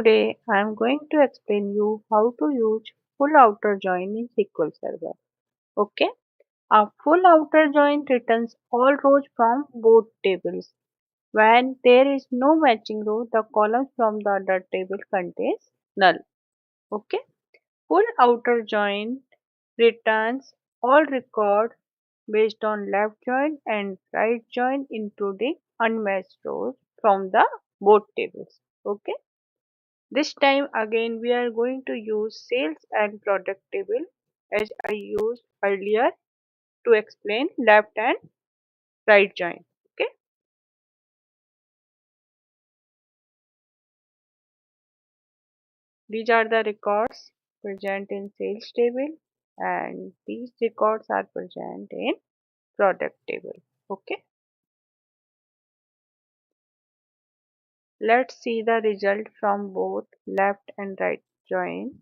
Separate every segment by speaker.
Speaker 1: Today I am going to explain you how to use full outer join in SQL Server. Okay, a full outer join returns all rows from both tables. When there is no matching row, the columns from the other table contains null. Okay, full outer join returns all records based on left join and right join including unmatched rows from the both tables. Okay. This time again we are going to use sales and product table as I used earlier to explain left and right join. Okay. These are the records present in sales table and these records are present in product table. Okay. Let's see the result from both left and right join.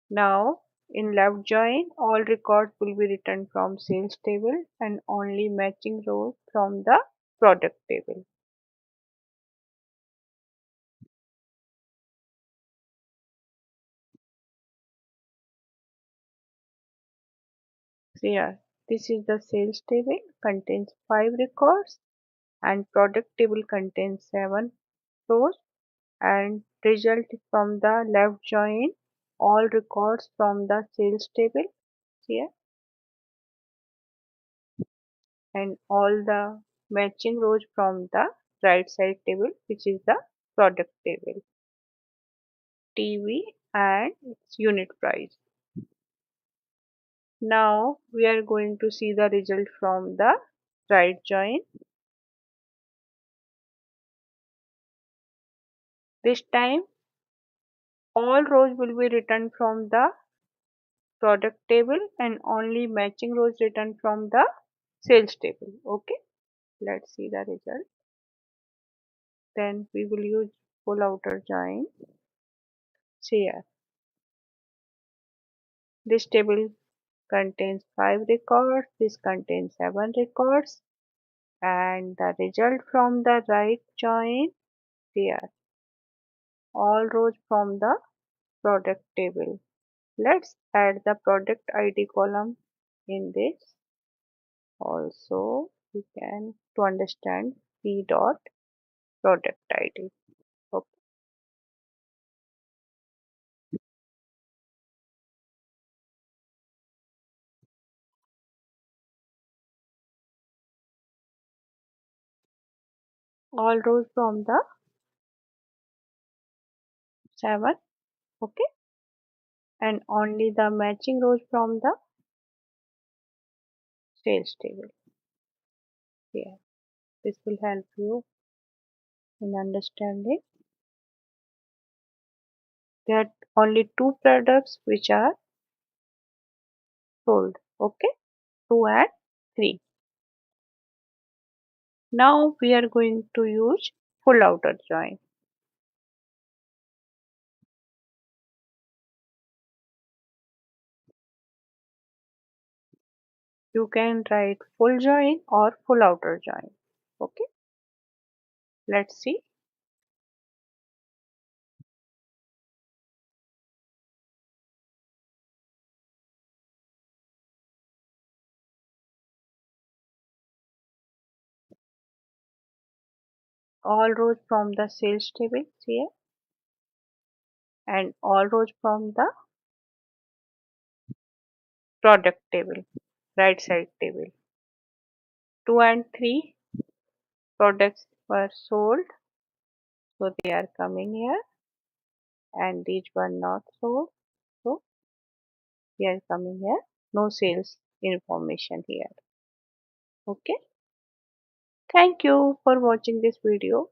Speaker 1: Now, in left join, all records will be written from sales table and only matching rows from the product table. So here, this is the sales table, contains 5 records and product table contains 7 rows and result from the left join, all records from the sales table here and all the matching rows from the right side table which is the product table. TV and its unit price. Now we are going to see the result from the right join. This time all rows will be written from the product table and only matching rows written from the sales table. Okay, let's see the result. Then we will use full outer join. See here, this table contains 5 records, this contains 7 records and the result from the right join here, all rows from the product table. Let's add the product ID column in this. Also, we can to understand p dot product ID. Okay. All rows from the 7. Okay. And only the matching rows from the sales table. Here. This will help you in understanding. There are only 2 products which are sold. Okay. 2 and 3. Now we are going to use full outer join. You can write full join or full outer join. Okay, let's see. All rows from the sales table here and all rows from the product table, right side table. 2 and 3 products were sold, so they are coming here, and these were not sold, so they are coming here. No sales information here. Okay. Thank you for watching this video.